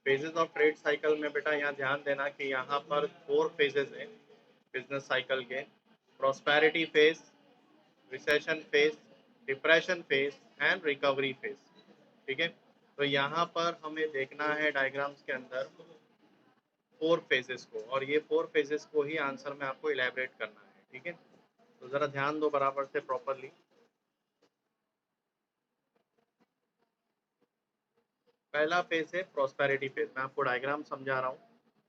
Phases of trade cycle में बेटा यहाँ ध्यान देना कि यहाँ पर 4 फेजेस हैं बिजनेस साइकिल के। Prosperity phase, recession phase, depression phase and recovery phase. ठीक है, तो यहाँ पर हमें देखना है डायग्राम्स के अंदर 4 फेजेस को, और ये 4 फेजेस को ही आंसर में आपको इलेबरेट करना है। ठीक है, तो ज़रा ध्यान दो बराबर से प्रॉपरली। पहला फेज है प्रॉस्पेरिटी फेज। मैं आपको डायग्राम समझा रहा हूँ,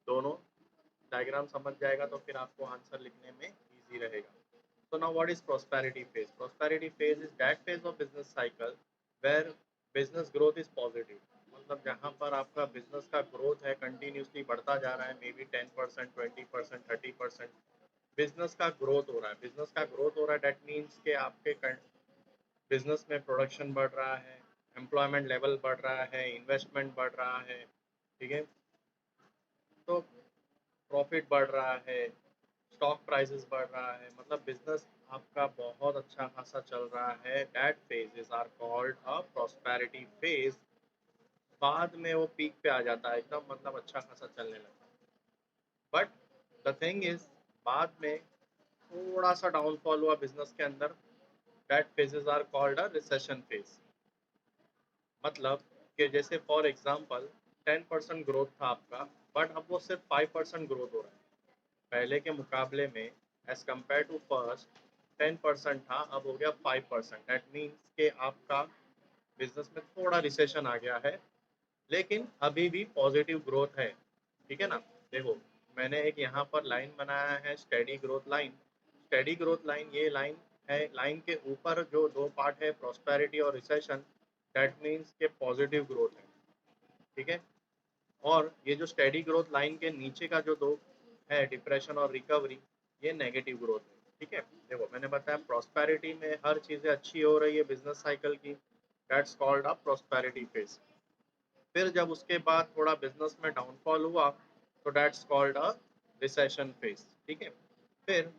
दोनों डायग्राम समझ जाएगा तो फिर आपको आंसर लिखने में इजी रहेगा। So now what is prosperity phase? Prosperity phase is that phase of business cycle where business growth is positive. मतलब जहाँ पर आपका बिजनेस का ग्रोथ है कंटिन्यूसली बढ़ता जा रहा है, मे बी 10%, 20%, 30% बिजनेस का ग्रोथ हो रहा है। बिजनेस का ग्रोथ हो रहा है, डेट मीन्स के आपके बिजनेस में प्रोडक्शन बढ़ रहा है, एम्प्लॉयमेंट लेवल बढ़ रहा है, इन्वेस्टमेंट बढ़ रहा है। ठीक है, तो प्रॉफिट बढ़ रहा है, स्टॉक प्राइसेस बढ़ रहा है, मतलब बिजनेस आपका बहुत अच्छा खासा चल रहा है। That phases are called a prosperity phase. बाद में वो पीक पे आ जाता है एकदम, मतलब अच्छा खासा चलने लगता है। बट द थिंग इज, बाद में थोड़ा सा डाउनफॉल हुआ बिजनेस के अंदर, that phases are called a recession phase. मतलब कि जैसे फॉर एग्जांपल 10% ग्रोथ था आपका, बट अब वो सिर्फ 5% ग्रोथ हो रहा है पहले के मुकाबले में। एज कम्पेयर टू फर्स्ट 10% था, अब हो गया 5%। दैट मीन्स कि आपका बिजनेस में थोड़ा रिसेशन आ गया है, लेकिन अभी भी पॉजिटिव ग्रोथ है। ठीक है ना, देखो मैंने एक यहाँ पर लाइन बनाया है, steady growth line. Steady growth line ये लाइन है, लाइन के ऊपर जो दो पार्ट है प्रॉस्पेरिटी और रिसेशन, दैट मीन्स के पॉजिटिव ग्रोथ है। ठीक है, और ये जो स्टेडी ग्रोथ लाइन के नीचे का जो दो है डिप्रेशन और रिकवरी, ये नेगेटिव ग्रोथ है। ठीक है, देखो मैंने बताया प्रॉस्पेरिटी में हर चीज़ें अच्छी हो रही है बिजनेस साइकिल की, that's called a prosperity phase. फिर जब उसके बाद थोड़ा बिजनेस में डाउनफॉल हुआ तो that's called a recession phase. ठीक है, फिर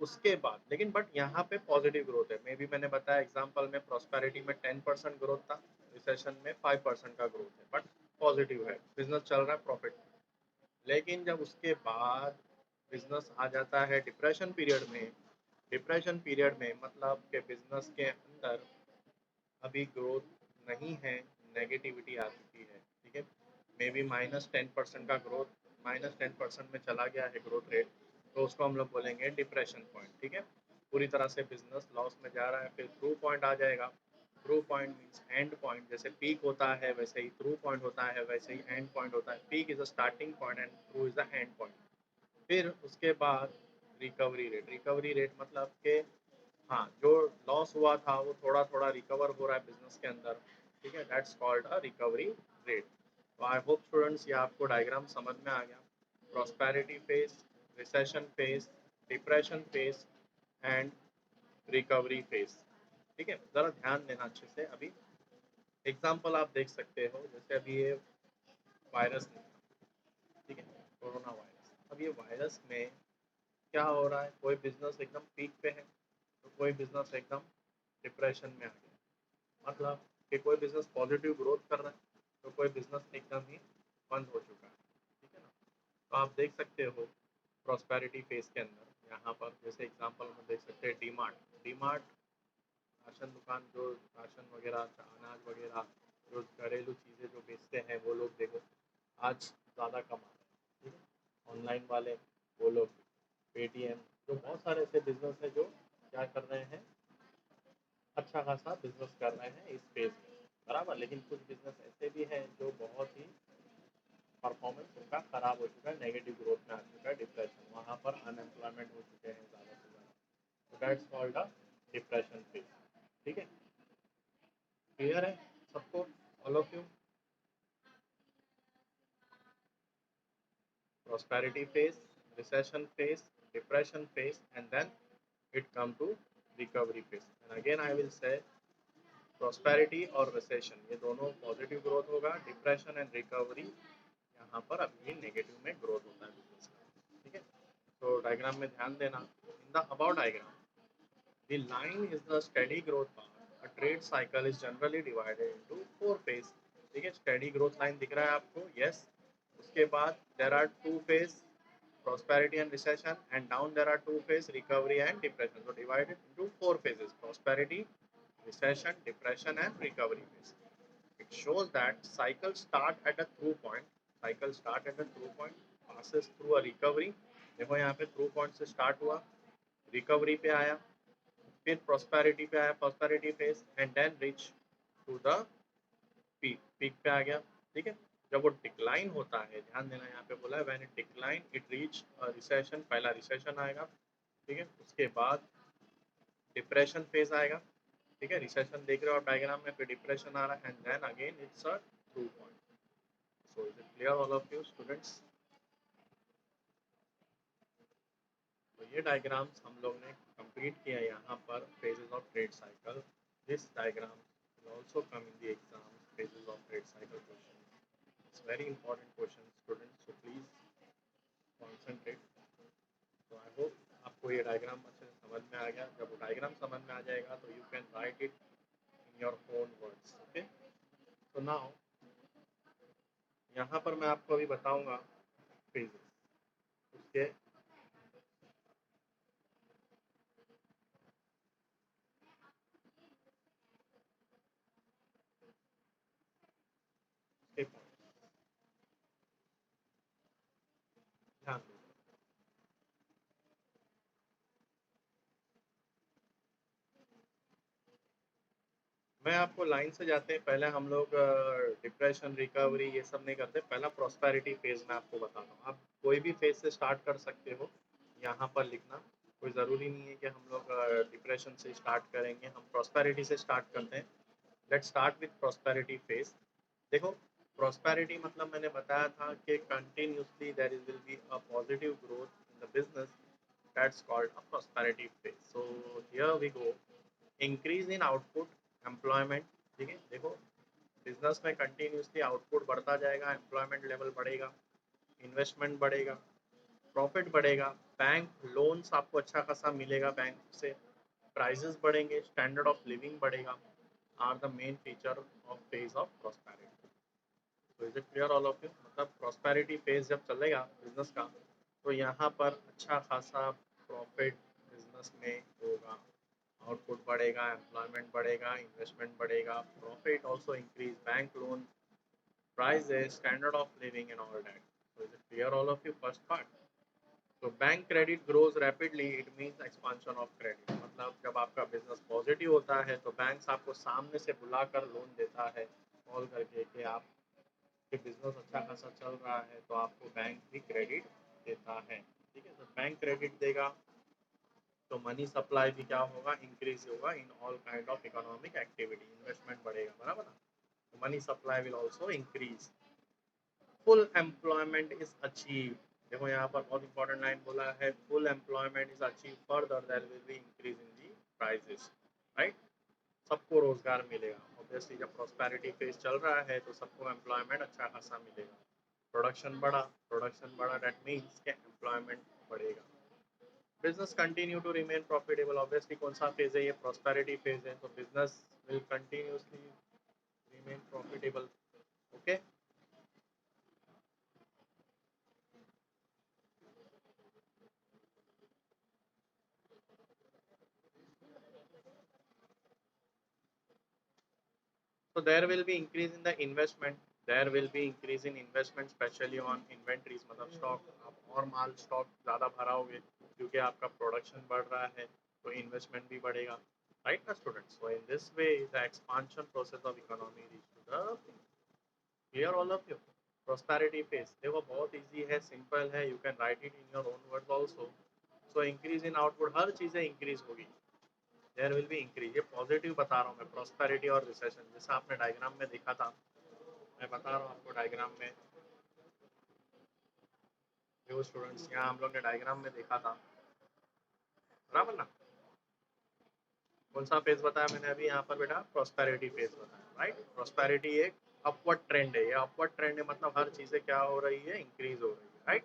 उसके बाद लेकिन बट यहाँ पे पॉजिटिव ग्रोथ है। मे बी मैंने बताया एग्जांपल में प्रॉस्पेरिटी में 10% ग्रोथ था, रिसेशन में 5% का ग्रोथ है, बट पॉजिटिव है, बिजनेस चल रहा है, प्रॉफिट। लेकिन जब उसके बाद बिजनेस आ जाता है डिप्रेशन पीरियड में, डिप्रेशन पीरियड में मतलब के बिजनेस के अंदर अभी ग्रोथ नहीं है, नेगेटिविटी आ चुकी है। ठीक है, मे बी -10% का ग्रोथ, -10% में चला गया है ग्रोथ रेट, तो उसको हम लोग बोलेंगे डिप्रेशन पॉइंट। ठीक है, पूरी तरह से बिजनेस लॉस में जा रहा है। फिर थ्रू पॉइंट आ जाएगा। Through point means and point, जैसे पीक होता है वैसे ही थ्रू पॉइंट होता है, वैसे ही एंड पॉइंट होता है। Peak is a starting point and through is the end point. फिर उसके बाद रिकवरी रेट। रिकवरी रेट मतलब कि हाँ, जो लॉस हुआ था वो थोड़ा थोड़ा रिकवर हो रहा है बिजनेस के अंदर। ठीक है, that's called a recovery rate. तो आई होप स्टूडेंट्स ये आपको डायग्राम समझ में आ गया। Prosperity phase, recession phase, depression phase and recovery phase. ठीक है, ज़रा ध्यान देना अच्छे से। अभी एग्जाम्पल आप देख सकते हो, जैसे अभी ये वायरस निकला, ठीक है, कोरोना वायरस। अब ये वायरस में क्या हो रहा है, कोई बिजनेस एकदम पीक पे है तो कोई बिजनेस एकदम डिप्रेशन में आ गया। मतलब कि कोई बिजनेस पॉजिटिव ग्रोथ कर रहा है तो कोई बिजनेस एकदम ही बंद हो चुका है। ठीक है ना, तो आप देख सकते हो प्रॉस्पेरिटी फेज के अंदर यहाँ पर जैसे एग्जांपल में देख सकते हैं डीमार्ट। डीमार्ट राशन दुकान, जो राशन वगैरह अनाज वगैरह जो घरेलू चीज़ें जो बेचते हैं वो लोग देखो आज ज़्यादा कमा रहे हैं। ठीक है, ऑनलाइन वाले वो लोग, पेटीएम, जो बहुत सारे ऐसे बिजनेस है जो क्या कर रहे हैं, अच्छा खासा बिजनेस कर रहे हैं इस फेज में, बराबर। लेकिन कुछ बिजनेस ऐसे भी हैं जो बहुत ही परफॉर्मेंस उनका खराब हो चुका है, नेगेटिव ग्रोथ में आ चुका है, डिप्रेशन, वहाँ पर अनएम्प्लॉयमेंट हो चुके हैं ज़्यादा से ज़्यादा। तो that's called a depression phase. ठीक है, क्लियर है सबको, all of you? Prosperity phase, recession phase, depression phase, and then it come to recovery phase. And again I will say prosperity और recession ये दोनों पॉजिटिव ग्रोथ होगा, depression and recovery यहाँ पर अभी भी नेगेटिव में ग्रोथ होता है बिजनेस का। ठीक है, तो डायग्राम में ध्यान देना। In the about diagram the line is the steady growth path. A trade cycle is generally divided into 4 phases. ठीक है, स्टेडी ग्रोथ लाइन दिख रहा है आपको, यस। उसके बाद there are two phase, prosperity and recession, and down there are two phase, recovery and depression. So divided into four phases: prosperity, recession, depression and recovery phase. It shows that cycles start at a through point, cycle start at a through point, passes through a recovery, देखो यहाँ पे through point से start हुआ, recovery पे आया, फिर prosperity पे आया, prosperity phase, and then reach to the peak, peak पे आ गया। ठीक है, जब वो डिक्लाइन होता है, ध्यान देना यहाँ पे बोला है when it decline it reach recession, पहला रिसेशन आएगा। ठीक है, उसके बाद डिप्रेशन फेज आएगा। ठीक है, रिसेशन देख रहे हो आप डायग्राम में, फिर डिप्रेशन आ रहा है, and then again it's a through point. So is it clear all of you students? तो ये डायग्राम्स हम लोग ने कंप्लीट किया यहाँ पर, phases of trade cycle. This diagram will also come in the exam, phases of trade cycle question. It's very important question students, so please concentrate. So I hope आपको ये डायग्राम अच्छे से समझ में आ गया। जब वो डायग्राम समझ में आ जाएगा तो you can write it in your own words. Okay? So now यहाँ पर मैं आपको अभी बताऊंगा phases, उसके पॉइंट ध्यान दो। मैं आपको लाइन से जाते हैं, पहले हम लोग डिप्रेशन, रिकवरी ये सब नहीं करते, पहला प्रॉस्पेरिटी फेज में आपको बताता हूँ। आप कोई भी फेज से स्टार्ट कर सकते हो, यहाँ पर लिखना कोई ज़रूरी नहीं है कि हम लोग डिप्रेशन से स्टार्ट करेंगे, हम प्रॉस्पेरिटी से स्टार्ट करते हैं। Let's start with prosperity phase. देखो, प्रॉस्पेरिटी मतलब मैंने बताया था कि continuously there will be a positive growth in the business, that's called a prosperity phase. So here we go, increase in output, employment. ठीक है, देखो बिजनेस में कंटिन्यूसली आउटपुट बढ़ता जाएगा, एम्प्लॉयमेंट लेवल बढ़ेगा, इन्वेस्टमेंट बढ़ेगा, प्रॉफिट बढ़ेगा, बैंक लोन्स आपको अच्छा खासा मिलेगा बैंक से, प्राइजेस बढ़ेंगे, स्टैंडर्ड ऑफ लिविंग बढ़ेगा, are the main feature of phase of prosperity. तो is it clear all of you? मतलब प्रॉस्पेरिटी फेज जब चलेगा बिजनेस का, तो यहाँ पर अच्छा खासा प्रॉफिट बिजनेस में होगा, आउटपुट बढ़ेगा, एम्प्लॉयमेंट बढ़ेगा, इन्वेस्टमेंट बढ़ेगा, profit also increase, bank loan, prices, standard of living and all that. So is it clear all of you first part? So bank credit grows rapidly, it means expansion of credit. मतलब जब आपका business positive होता है तो bank आपको सामने से बुलाकर लोन देता है, कॉल करके कि आप कि बिजनेस अच्छा खासा चल रहा है तो आपको बैंक भी क्रेडिट देता है। ठीक है, तो बैंक क्रेडिट देगा तो मनी सप्लाई भी क्या होगा, इंक्रीज होगा in all kind of economic activity, investment बढ़ेगा, बराबर ना? तो money supply will also increase, full employment is achieve. देखो यहाँ पर बहुत इंपॉर्टेंट लाइन बोला है, full employment is achieve, further there will be increase in the prices, right? सबको रोजगार मिलेगा, ऑब्वियसली जब प्रॉस्पेरिटी फेज चल रहा है तो सबको एम्प्लॉयमेंट अच्छा खासा मिलेगा, प्रोडक्शन बढ़ा, प्रोडक्शन बढ़ा दैट मीन्स के एम्प्लॉयमेंट बढ़ेगा, business continue to remain profitable. Obviously कौन सा फेज है ये, प्रॉस्पेरिटी फेज है, तो business will continuously remain profitable. Okay, so there will be increase in the investment, there will be increase in investment especially on inventories, मतलब stock, आप और माल stock ज़्यादा भराओगे क्योंकि आपका प्रोडक्शन बढ़ रहा है तो इन्वेस्टमेंट भी बढ़ेगा, राइट ना students? So in this way the expansion process of economy reach to the, clear all of you? Prosperity phase देखो बहुत इजी है, सिंपल है, you can write it in your own words also. So increase in output, हर चीज़ें increase होगी, there will be increase, ये positive बता रहा हूँ मैं, प्रॉस्पेरिटी और रिसेशन जैसा आपने डायग्राम में देखा था, मैं बता रहा हूँ आपको डायग्राम में, जो स्टूडेंट्स यहाँ हम लोग ने डायग्राम में देखा था, बराबर ना? कौन सा फेज बताया मैंने अभी यहाँ पर बेटा? प्रॉस्पेरिटी फेज बताया, राइट? प्रॉस्पेरिटी एक अपवर्ड ट्रेंड है, ये अपवर्ड ट्रेंड है मतलब हर चीज़ें क्या हो रही है, इंक्रीज हो रही है, राइट?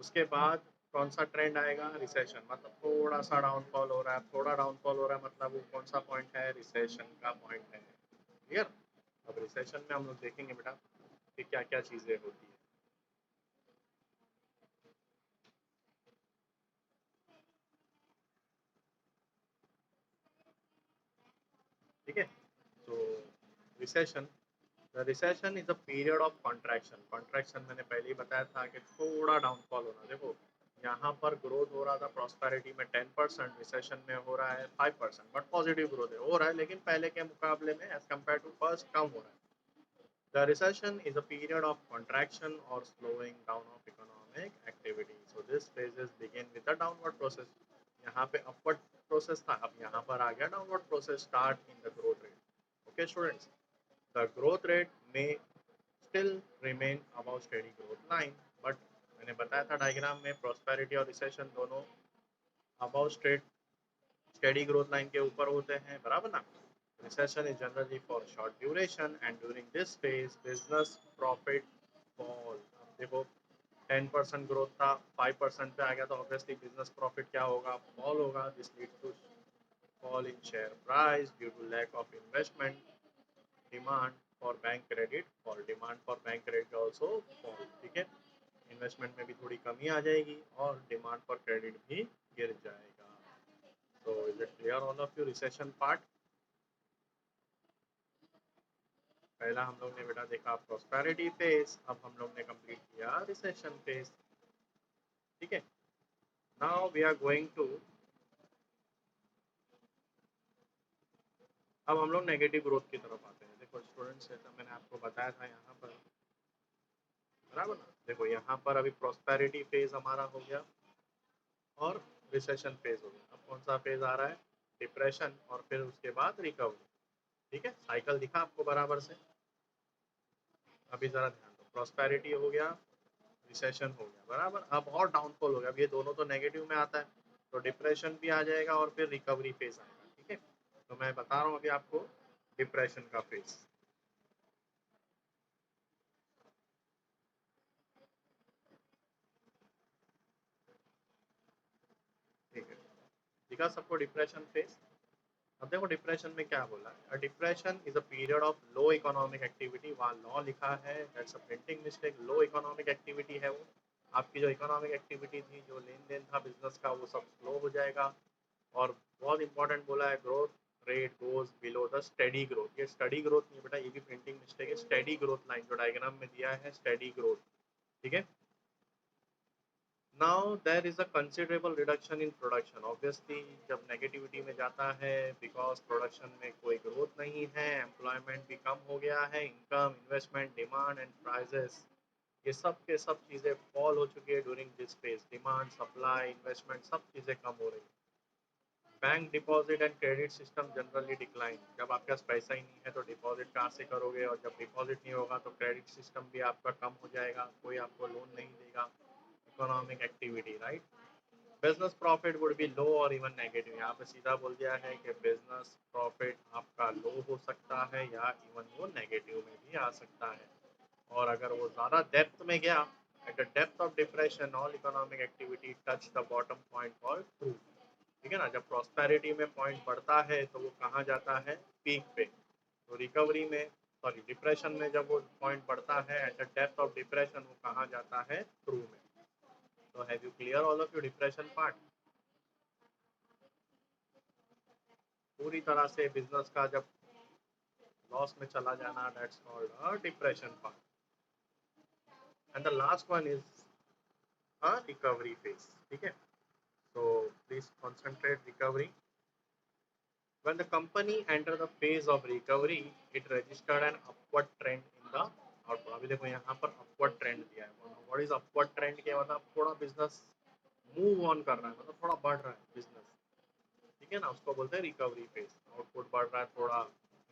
उसके बाद कौन सा ट्रेंड आएगा? रिसेशन, मतलब थोड़ा सा डाउनफॉल हो रहा है, थोड़ा डाउनफॉल हो रहा है मतलब वो कौन सा पॉइंट है? रिसेशन का पॉइंट है, क्लियर? अब रिसेशन में हम लोग देखेंगे बेटा कि क्या क्या चीज़ें होती है। ठीक है, तो recession, the recession is a period of contraction. Contraction मैंने पहले ही बताया था कि थोड़ा डाउनफॉल होना। देखो यहाँ पर ग्रोथ हो रहा था प्रॉस्पेरिटी में 10%, रिसेशन में हो रहा है 5%, बट पॉजिटिव ग्रोथ है, हो रहा है, लेकिन पहले के मुकाबले में एज कम्पेयर टू फर्स्ट कम हो रहा है। The recession is a period of contraction or slowing down of economic activity. So this phases begin with a downward process. यहाँ पे upward process था, अब यहाँ पर आ गया downward process start in the growth rate. Okay students, the growth rate may still remain above steady growth line, but मैंने बताया था डायग्राम में prosperity और recession दोनों above steady growth line के ऊपर होते हैं, बराबर ना? Recession is generally for short duration and during this phase business profit fall. अब देखो 10% growth था, 5% पे आ गया तो obviously business profit क्या होगा, fall होगा. This leads to fall in share price due to lack of investment. Demand for bank credit fall. Demand for bank credit also fall. ठीक है, इन्वेस्टमेंट में भी थोड़ी कमी आ जाएगी और डिमांड फॉर क्रेडिट भी गिर जाएगा. So is it clear all of you recession part? पहला हम लोग ने बेटा देखा प्रॉस्पेरिटी फेज, अब हम लोग ने कंप्लीट किया रिसेशन फेज. ठीक है, now we are going to, अब हम लोग नेगेटिव ग्रोथ की तरफ आते हैं. देखो स्टूडेंट्स, जैसा मैंने आपको बताया था यहाँ पर, बराबर ना? देखो यहाँ पर अभी प्रॉस्पेरिटी फेज हमारा हो गया और रिसेशन फेज हो गया. अब कौन सा फेज आ रहा है? डिप्रेशन, और फिर उसके बाद रिकवरी. ठीक है, साइकिल दिखा आपको बराबर से. अभी जरा ध्यान दो, प्रॉस्पेरिटी हो गया, रिसेशन हो गया, बराबर. अब और डाउनफॉल हो गया. अब ये दोनों तो नेगेटिव में आता है, तो डिप्रेशन भी आ जाएगा और फिर रिकवरी फेज आएगा. ठीक है, तो मैं बता रहा हूँ अभी आपको डिप्रेशन का फेज. ठीक है, दिखा सबको डिप्रेशन फेज. अब देखो डिप्रेशन में क्या बोला है, depression is a period of low economic activity. वहाँ लॉ लिखा है, that's a printing mistake. Low economic activity है वो. आपकी जो इकोनॉमिक एक्टिविटी थी, जो लेन देन था बिजनेस का, वो सब स्लो हो जाएगा. और बहुत इंपॉर्टेंट बोला है, growth rate goes below the steady growth. ये स्टडी ग्रोथ नहीं बेटा, ये भी प्रिंटिंग मिस्टेक है. स्टेडी ग्रोथ लाइन जो डायग्राम में दिया है, स्टेडी ग्रोथ. ठीक है, now there is a considerable reduction in production. Obviously जब नेगेटिविटी में जाता है, बिकॉज प्रोडक्शन में कोई ग्रोथ नहीं है, एम्प्लॉयमेंट भी कम हो गया है, income, investment, demand and prices, ये सब के सब चीज़ें फॉल हो चुकी है during this phase. Demand, supply, investment, सब चीज़ें कम हो रही है. Bank deposit and credit system generally decline. जब आपके पास पैसा ही नहीं है तो डिपॉजिट कहाँ से करोगे, और जब डिपॉजिट नहीं होगा तो क्रेडिट सिस्टम भी आपका कम हो जाएगा, कोई आपको लोन नहीं देगा. Economic activity, right. Business profit would be low और इवन नेगेटिव. यहाँ पे सीधा बोल दिया है कि बिजनेस प्रॉफिट आपका लो हो सकता है या इवन वो नेगेटिव में भी आ सकता है. और अगर वो ज़्यादा डेप्थ में गया, at the depth of depression all economic activity touch the bottom point called true. ठीक है ना, जब प्रॉस्पेरिटी में पॉइंट बढ़ता है तो वो कहाँ जाता है? पीक पे. तो रिकवरी में, सॉरी डिप्रेशन में जब वो पॉइंट बढ़ता है at the depth of depression, वो कहाँ जाता है? ट्रू में. तो have you clear all of your depression part? पूरी तरह से बिजनेस का जब लॉस में चला जाना, that's called a depression part. And the last one is a recovery phase. ठीक है, so please concentrate recovery. When the company entered the phase of recovery, it registered an upward trend in the output. अभी देखो यहाँ पर upward trend दिया है. What is upward trend? क्या मतलब थोड़ा business move on कर रहा है, मतलब थोड़ा बढ़ रहा है business. ठीक है ना, उसको बोलते हैं रिकवरी फेज. आउटपुट बढ़ रहा है, थोड़ा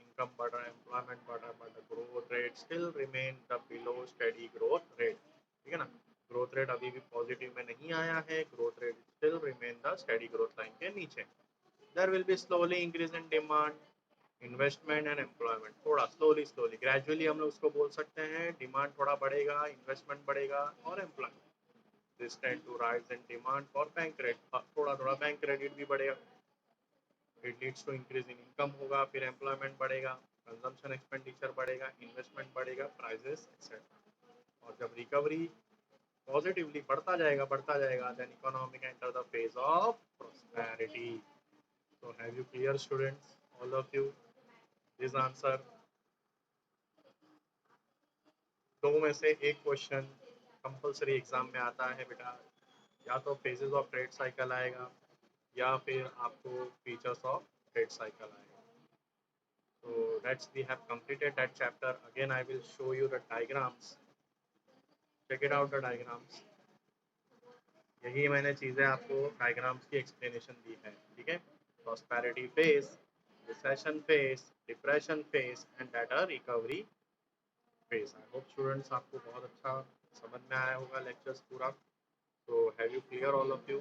इनकम बढ़ रहा है, एम्प्लॉयमेंट बढ़ रहा है, but growth rate still remain the below steady growth rate. ठीक है ना, ग्रोथ रेट अभी भी पॉजिटिव में नहीं आया है, growth rate still remain the steady growth line के नीचे. There will be slowly increase in demand, investment and employment. थोड़ा slowly gradually हम लोग उसको बोल सकते हैं. डिमांड थोड़ा बढ़ेगा, इन्वेस्टमेंट बढ़ेगा और employment. This tend to rise in demand for bank credit. थोड़ा थोड़ा बैंक क्रेडिट भी बढ़ेगा. It leads to increase in income होगा, फिर एम्प्लॉयमेंट बढ़ेगा, कंजम्पशन एक्सपेंडिचर बढ़ेगा, इन्वेस्टमेंट बढ़ेगा, प्राइजेस एक्सेट्रा। और जब रिकवरी पॉजिटिवली बढ़ता जाएगा, then economy enter the phase of prosperity. So have you clear students, all of you, this answer? दो में से एक क्वेश्चन कंपलसरी एग्जाम में आता है बेटा, या तो फेजेस ऑफ ट्रेड साइकिल आएगा या फिर आपको फीचर्स ऑफ ट्रेड साइकिल आएगा। So that's we have completed that chapter. Again I will show you the diagrams. Check it out the diagrams. यही मैंने चीज़ें आपको डायग्राम्स की एक्सप्लेनेशन दी है, ठीक है। Prosperity phase, recession phase, depression phase and then a recovery phase. I hope students आपको बहुत अच्छा समझ में आया होगा लेक्चर्स पूरा। तो have you clear all of you?